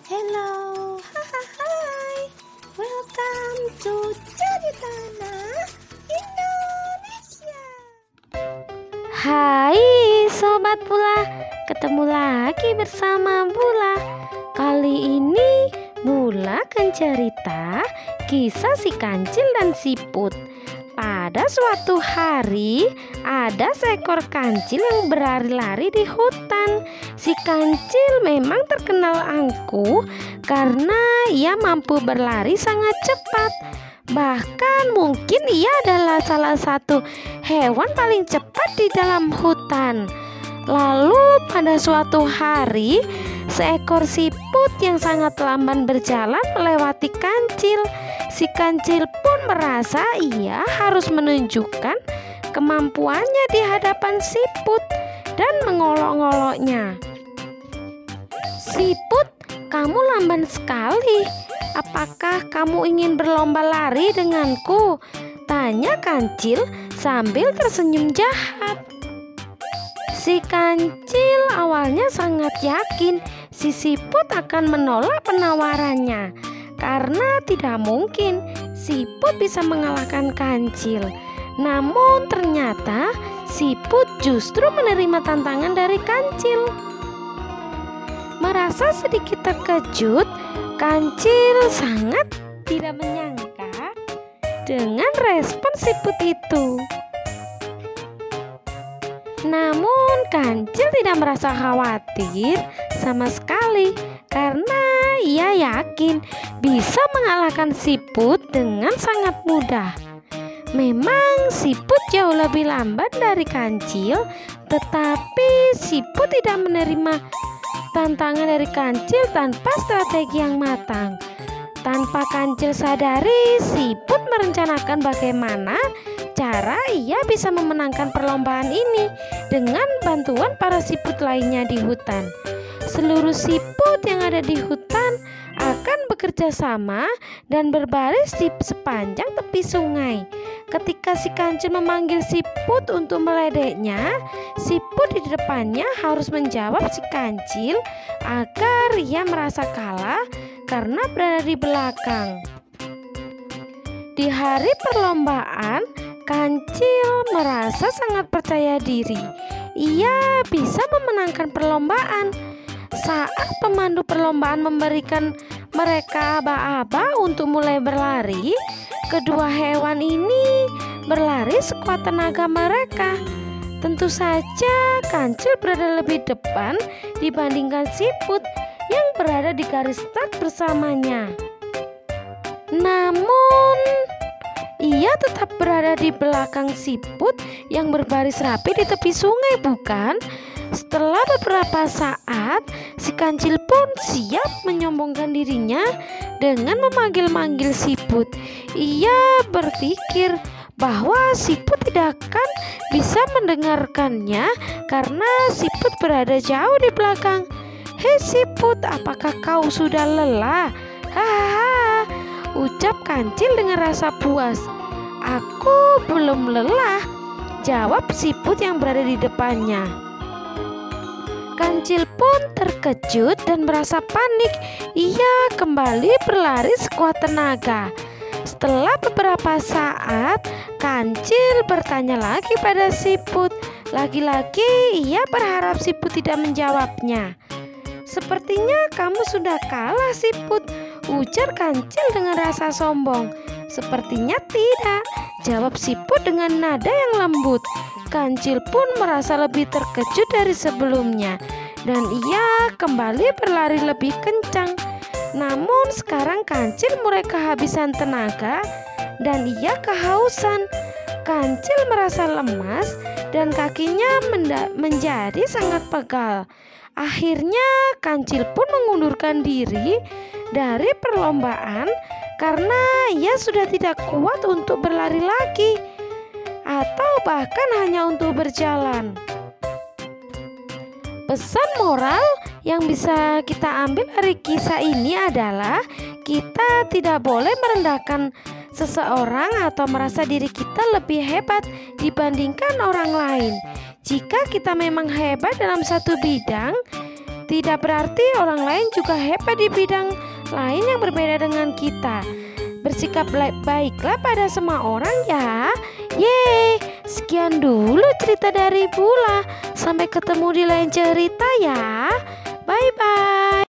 Hello, hai, welcome to Cerita Indonesia. Hai Sobat Bula, ketemu lagi bersama Bula. Kali ini Bula akan cerita kisah si kancil dan siput. Pada suatu hari, ada seekor kancil yang berlari-lari di hutan. Si kancil memang terkenal angkuh karena ia mampu berlari sangat cepat. Bahkan mungkin ia adalah salah satu hewan paling cepat di dalam hutan. Lalu pada suatu hari, seekor siput yang sangat lamban berjalan melewati kancil. Si kancil pun merasa ia harus menunjukkan kemampuannya di hadapan siput dan mengolok-ngoloknya. "Siput, kamu lamban sekali. Apakah kamu ingin berlomba lari denganku?" tanya kancil sambil tersenyum jahat. Si kancil awalnya sangat yakin si siput akan menolak penawarannya, karena tidak mungkin siput bisa mengalahkan kancil. Namun ternyata siput justru menerima tantangan dari kancil. Merasa sedikit terkejut, kancil sangat tidak menyangka dengan respon siput itu. Namun kancil tidak merasa khawatir sama sekali karena ia yakin bisa mengalahkan siput dengan sangat mudah. Memang siput jauh lebih lambat dari kancil, tetapi siput tidak menerima tantangan dari kancil tanpa strategi yang matang. Tanpa kancil sadari, siput merencanakan bagaimana cara ia bisa memenangkan perlombaan ini dengan bantuan para siput lainnya di hutan. Seluruh siput yang ada di hutan akan bekerja sama dan berbaris di sepanjang tepi sungai. Ketika si kancil memanggil siput untuk meledeknya, siput di depannya harus menjawab si kancil agar ia merasa kalah karena berada di belakang. Di hari perlombaan, kancil merasa sangat percaya diri. Ia bisa memenangkan perlombaan. Saat pemandu perlombaan memberikan mereka aba-aba untuk mulai berlari, kedua hewan ini berlari sekuat tenaga mereka. Tentu saja kancil berada lebih depan dibandingkan siput yang berada di garis start bersamanya. Namun ia tetap berada di belakang siput yang berbaris rapi di tepi sungai, bukan? Setelah beberapa saat, si kancil pun siap menyombongkan dirinya dengan memanggil-manggil siput. Ia berpikir bahwa siput tidak akan bisa mendengarkannya karena siput berada jauh di belakang. "Hei siput, apakah kau sudah lelah?" "Hahaha," ucap kancil dengan rasa puas. "Aku belum lelah," jawab siput yang berada di depannya. Kancil pun terkejut dan merasa panik. Ia kembali berlari sekuat tenaga. Setelah beberapa saat, kancil bertanya lagi pada siput. Lagi-lagi ia berharap siput tidak menjawabnya. "Sepertinya kamu sudah kalah, siput," ujar kancil dengan rasa sombong. "Sepertinya tidak," jawab siput dengan nada yang lembut. Kancil pun merasa lebih terkejut dari sebelumnya dan ia kembali berlari lebih kencang. Namun sekarang kancil mulai kehabisan tenaga dan ia kehausan. Kancil merasa lemas dan kakinya menjadi sangat pegal. Akhirnya kancil pun mengundurkan diri dari perlombaan karena ia sudah tidak kuat untuk berlari lagi atau bahkan hanya untuk berjalan. Pesan moral yang bisa kita ambil dari kisah ini adalah kita tidak boleh merendahkan seseorang atau merasa diri kita lebih hebat dibandingkan orang lain. Jika kita memang hebat dalam satu bidang, Tidak berarti orang lain juga hebat di bidang lain yang berbeda dengan kita. Bersikap baiklah pada semua orang ya. Yeay, sekian dulu cerita dari Bula. Sampai ketemu di lain cerita ya. Bye-bye.